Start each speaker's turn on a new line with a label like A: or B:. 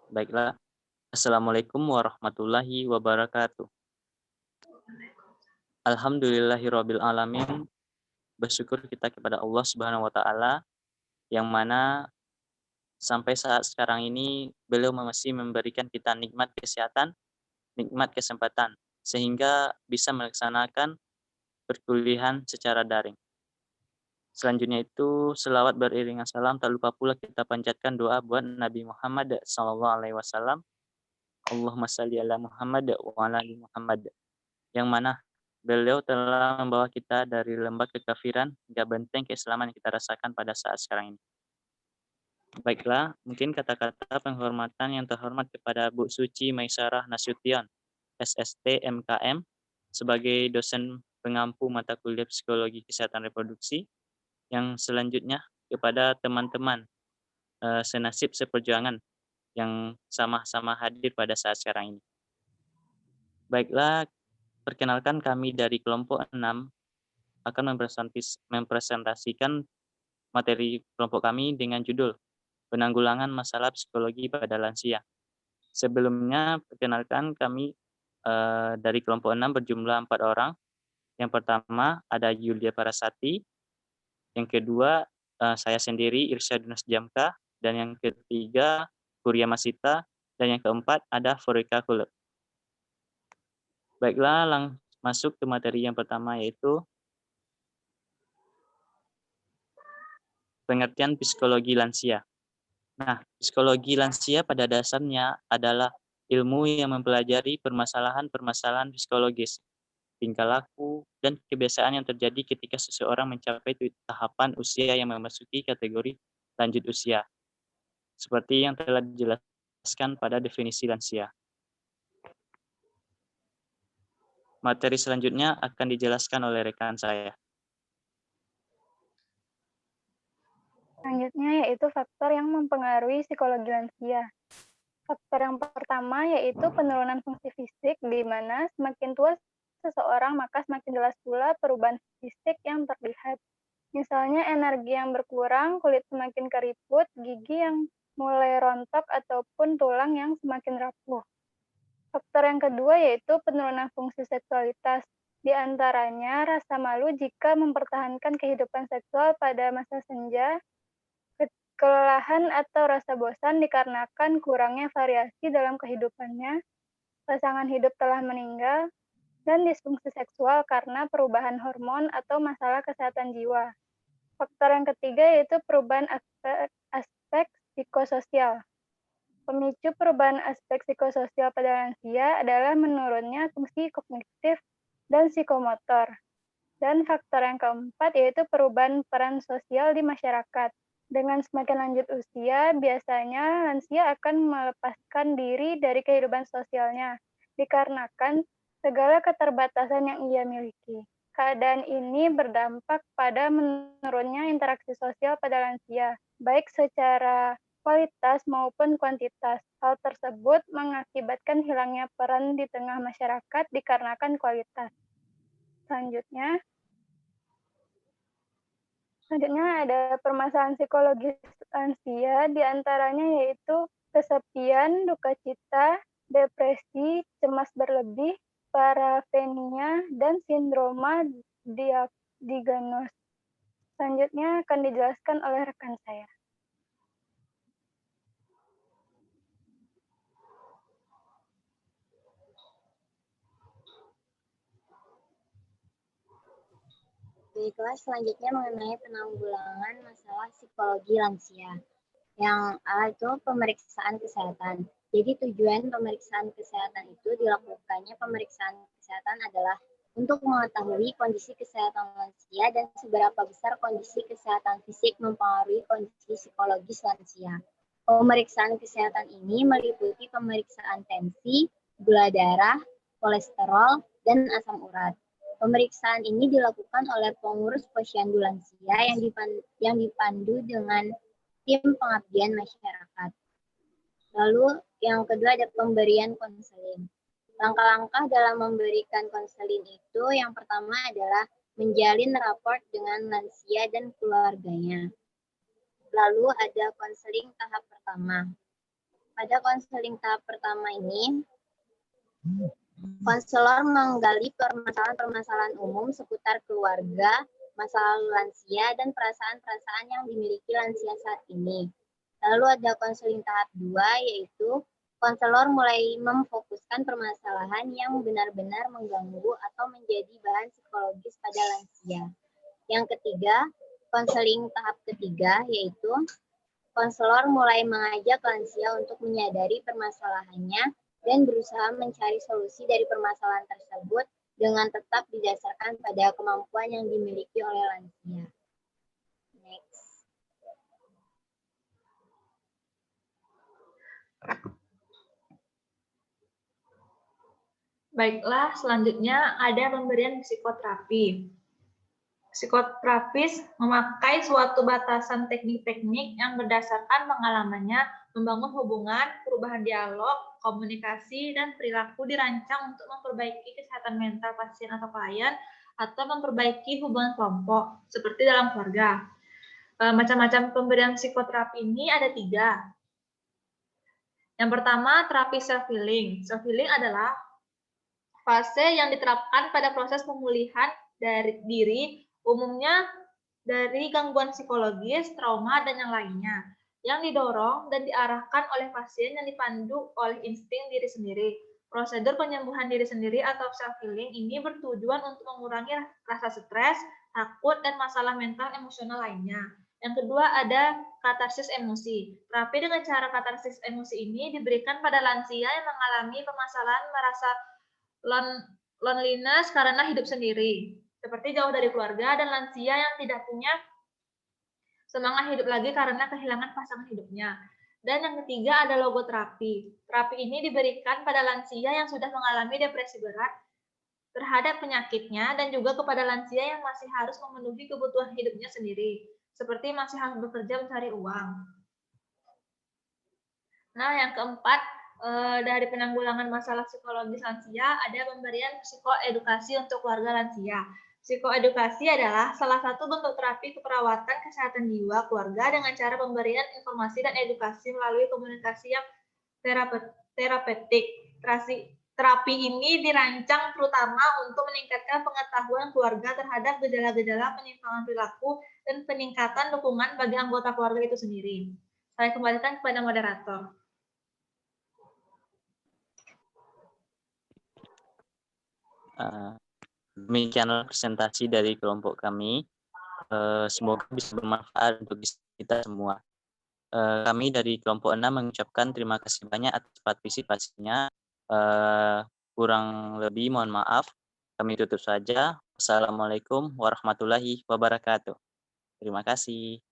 A: Baiklah. Assalamualaikum warahmatullahi wabarakatuh. Alhamdulillahirabbil alamin. Bersyukur kita kepada Allah Subhanahu wa taala yang mana sampai saat sekarang ini beliau masih memberikan kita nikmat kesehatan, nikmat kesempatan sehingga bisa melaksanakan perkuliahan secara daring. Selanjutnya itu selawat beriringan salam tak lupa pula kita panjatkan doa buat Nabi Muhammad sallallahu alaihi wasallam. Allahumma shalli ala Muhammad wa ala ali Muhammad. Yang mana beliau telah membawa kita dari lembah kekafiran hingga benteng keislaman yang kita rasakan pada saat sekarang ini. Baiklah, mungkin kata-kata penghormatan yang terhormat kepada Bu Suci Maisarah Nasution, SST MKM, sebagai dosen pengampu mata kuliah Psikologi Kesehatan Reproduksi, yang selanjutnya kepada teman-teman senasib seperjuangan yang sama-sama hadir pada saat sekarang ini. Baiklah, perkenalkan kami dari kelompok 6 akan mempresentasikan materi kelompok kami dengan judul Penanggulangan Masalah Psikologi pada Lansia. Sebelumnya, perkenalkan kami dari kelompok 6 berjumlah 4 orang. Yang pertama ada Yulia Parasati, yang kedua saya sendiri Irsyadunus Jamka, dan yang ketiga Kurya Masita, dan yang keempat ada Forika Kulep. Baiklah, masuk ke materi yang pertama yaitu pengertian psikologi lansia. Nah, psikologi lansia pada dasarnya adalah ilmu yang mempelajari permasalahan-permasalahan psikologis, tingkah laku, dan kebiasaan yang terjadi ketika seseorang mencapai tahapan usia yang memasuki kategori lanjut usia, seperti yang telah dijelaskan pada definisi lansia. Materi selanjutnya akan dijelaskan oleh rekan saya.
B: Selanjutnya yaitu faktor yang mempengaruhi psikologi lansia. Faktor yang pertama yaitu penurunan fungsi fisik, di mana semakin tua seseorang maka semakin jelas pula perubahan fisik yang terlihat. Misalnya energi yang berkurang, kulit semakin keriput, gigi yang mulai rontok, ataupun tulang yang semakin rapuh. Faktor yang kedua yaitu penurunan fungsi seksualitas. Di antaranya rasa malu jika mempertahankan kehidupan seksual pada masa senja, kelelahan atau rasa bosan dikarenakan kurangnya variasi dalam kehidupannya, pasangan hidup telah meninggal, dan disfungsi seksual karena perubahan hormon atau masalah kesehatan jiwa. Faktor yang ketiga yaitu perubahan aspek psikososial. Pemicu perubahan aspek psikososial pada lansia adalah menurunnya fungsi kognitif dan psikomotor. Dan faktor yang keempat yaitu perubahan peran sosial di masyarakat. Dengan semakin lanjut usia, biasanya lansia akan melepaskan diri dari kehidupan sosialnya, dikarenakan segala keterbatasan yang ia miliki. Keadaan ini berdampak pada menurunnya interaksi sosial pada lansia, baik secara kualitas maupun kuantitas. Hal tersebut mengakibatkan hilangnya peran di tengah masyarakat dikarenakan kualitas. Selanjutnya ada permasalahan psikologis lansia, diantaranya yaitu kesepian, duka cita, depresi, cemas berlebih, parafenia, dan sindroma diagnos. Selanjutnya akan dijelaskan oleh rekan saya.
C: Baiklah, selanjutnya mengenai penanggulangan masalah psikologi lansia. Yang A itu pemeriksaan kesehatan. Jadi tujuan pemeriksaan kesehatan itu dilakukannya pemeriksaan kesehatan adalah untuk mengetahui kondisi kesehatan lansia dan seberapa besar kondisi kesehatan fisik mempengaruhi kondisi psikologis lansia. Pemeriksaan kesehatan ini meliputi pemeriksaan tensi, gula darah, kolesterol, dan asam urat. Pemeriksaan ini dilakukan oleh pengurus posyandu lansia yang dipandu dengan tim pengabdian masyarakat. Lalu yang kedua ada pemberian konseling. Langkah-langkah dalam memberikan konseling itu yang pertama adalah menjalin raport dengan lansia dan keluarganya. Lalu ada konseling tahap pertama. pada konseling tahap pertama ini, konselor menggali permasalahan-permasalahan umum seputar keluarga, masa lalu lansia, dan perasaan-perasaan yang dimiliki lansia saat ini. Lalu ada konseling tahap 2, yaitu konselor mulai memfokuskan permasalahan yang benar-benar mengganggu atau menjadi bahan psikologis pada lansia. Yang ketiga, konseling tahap ketiga, yaitu konselor mulai mengajak lansia untuk menyadari permasalahannya dan berusaha mencari solusi dari permasalahan tersebut dengan tetap didasarkan pada kemampuan yang dimiliki oleh lansia. Next.
D: Baiklah, selanjutnya ada pemberian psikoterapi. Psikoterapis memakai suatu batasan teknik-teknik yang berdasarkan pengalamannya membangun hubungan, perubahan dialog, komunikasi, dan perilaku dirancang untuk memperbaiki kesehatan mental pasien atau klien atau memperbaiki hubungan kelompok, seperti dalam keluarga. Macam-macam pemberian psikoterapi ini ada 3. Yang pertama, terapi self-healing. Self-healing adalah fase yang diterapkan pada proses pemulihan dari diri, umumnya dari gangguan psikologis, trauma, dan yang lainnya, yang didorong dan diarahkan oleh pasien yang dipandu oleh insting diri sendiri. Prosedur penyembuhan diri sendiri atau self-healing ini bertujuan untuk mengurangi rasa stres, takut, dan masalah mental emosional lainnya. Yang kedua ada katarsis emosi. Terapi dengan cara katarsis emosi ini diberikan pada lansia yang mengalami permasalahan merasa loneliness karena hidup sendiri, seperti jauh dari keluarga, dan lansia yang tidak punya semangat hidup lagi karena kehilangan pasangan hidupnya. Dan yang ketiga ada logoterapi. Terapi ini diberikan pada lansia yang sudah mengalami depresi berat terhadap penyakitnya dan juga kepada lansia yang masih harus memenuhi kebutuhan hidupnya sendiri, seperti masih harus bekerja mencari uang. Nah, yang keempat, dari penanggulangan masalah psikologis lansia ada pemberian psikoedukasi untuk keluarga lansia. Psikoedukasi adalah salah satu bentuk terapi keperawatan kesehatan jiwa keluarga dengan cara pemberian informasi dan edukasi melalui komunikasi yang terapeutik. Terapi ini dirancang terutama untuk meningkatkan pengetahuan keluarga terhadap gejala-gejala penyimpangan perilaku dan peningkatan dukungan bagi anggota keluarga itu sendiri. Saya kembalikan kepada moderator.
A: Demikianlah presentasi dari kelompok kami. Semoga bisa bermanfaat untuk kita semua. Kami dari kelompok 6 mengucapkan terima kasih banyak atas partisipasinya. Kurang lebih mohon maaf. Kami tutup saja. Wassalamualaikum warahmatullahi wabarakatuh. Terima kasih.